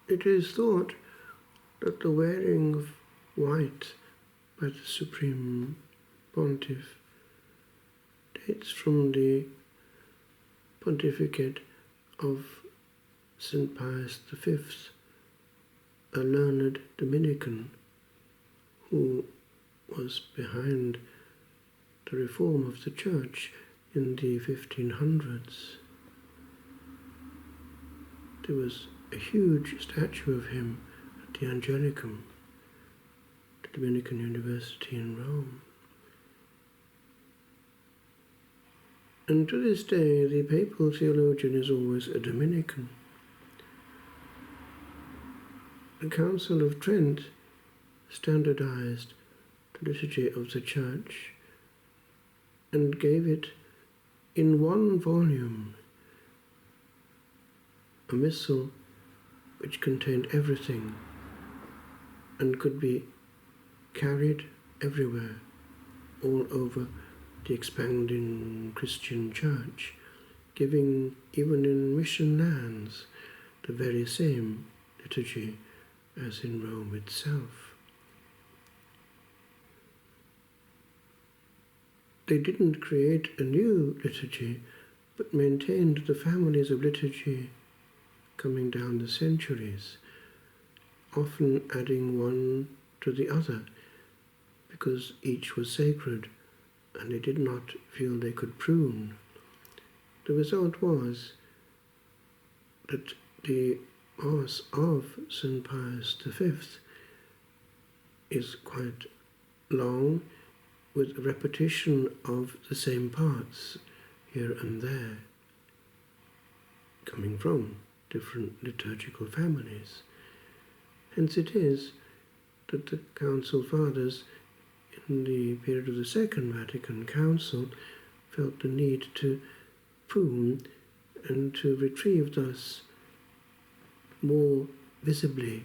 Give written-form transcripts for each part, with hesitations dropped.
It is thought that the wearing of white by the Supreme Pontiff dates from the pontificate of St Pius V, a learned Dominican who was behind the reform of the Church in the 1500s. There was a huge statue of him at the Angelicum, the Dominican University in Rome. And to this day, the papal theologian is always a Dominican. The Council of Trent standardized the liturgy of the Church and gave it in one volume, a missal which contained everything and could be carried everywhere, all over the expanding Christian Church, giving even in mission lands the very same liturgy as in Rome itself. They didn't create a new liturgy, but maintained the families of liturgy coming down the centuries, often adding one to the other, because each was sacred and they did not feel they could prune. The result was that the Mass of St Pius V is quite long, with a repetition of the same parts here and there, coming from different liturgical families. Hence it is that the Council Fathers, in the period of the Second Vatican Council, felt the need to prune and to retrieve thus more visibly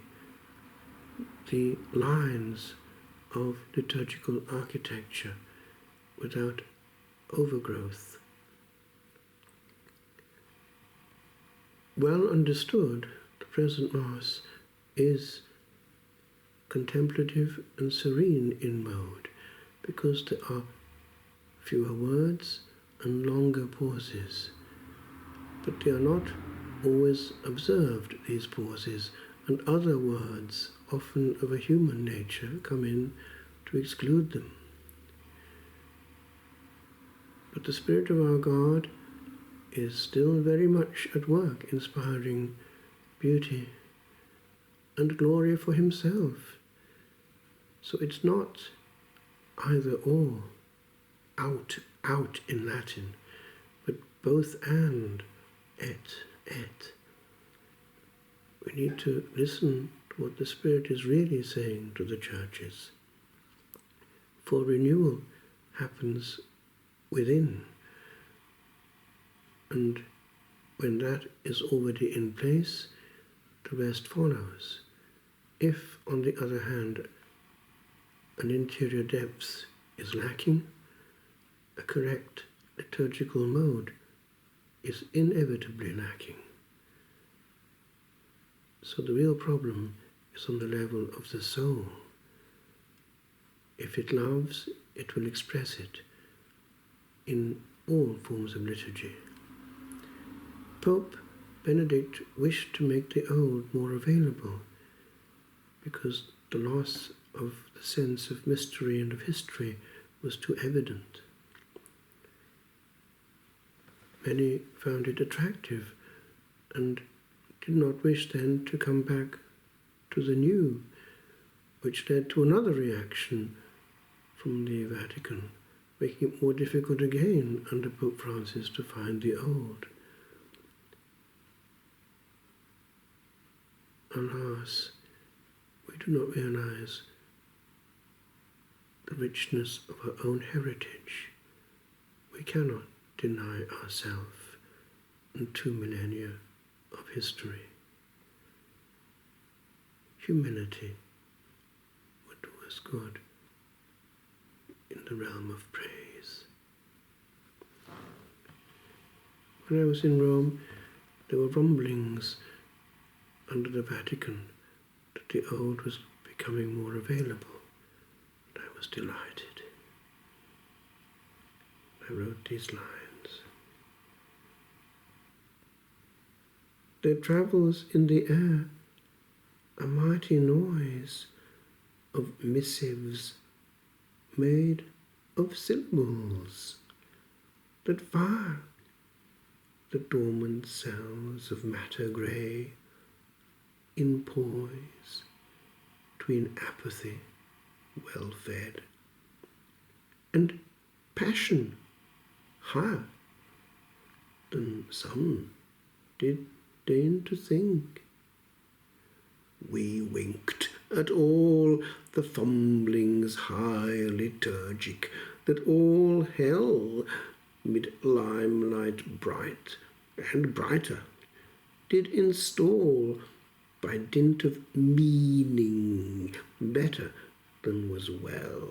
the lines of liturgical architecture without overgrowth. Well understood, the present Mass is contemplative and serene in mode, because there are fewer words and longer pauses. But they are not always observed, these pauses, and other words, often of a human nature, come in to exclude them. But the Spirit of our God is still very much at work, inspiring beauty and glory for himself. So it's not either or, out in Latin, but both and, et. We need to listen to what the Spirit is really saying to the churches. For renewal happens within. And when that is already in place, the rest follows. If, on the other hand, an interior depth is lacking, a correct liturgical mode is inevitably lacking. So the real problem is on the level of the soul. If it loves, it will express it in all forms of liturgy. Pope Benedict wished to make the old more available, because the loss of the sense of mystery and of history was too evident. Many found it attractive and did not wish then to come back to the new, which led to another reaction from the Vatican, making it more difficult again under Pope Francis to find the old. Alas, we do not realize the richness of our own heritage. We cannot deny ourselves in 2 millennia of history. Humility would do us good in the realm of praise. When I was in Rome, there were rumblings under the Vatican that the old was becoming more available. And I was delighted. I wrote these lines. There travels in the air a mighty noise of missives made of syllables that fire the dormant cells of matter grey in poise between apathy well fed and passion higher than some did deign to think. We winked at all the fumblings high liturgic that all hell mid limelight bright and brighter did install by dint of meaning better than was well.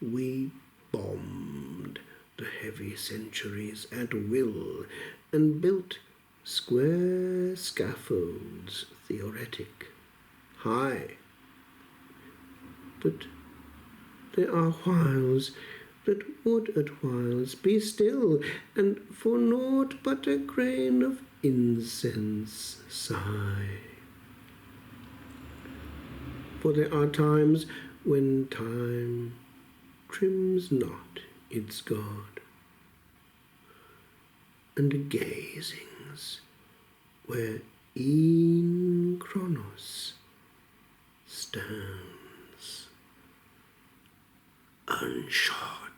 We bombed the heavy centuries at will and built square scaffolds theoretic, high. But there are whiles that would at whiles be still, and for naught but a grain of incense sigh. For there are times when time trims not its God, and gazings where e'en Kronos stands unshod.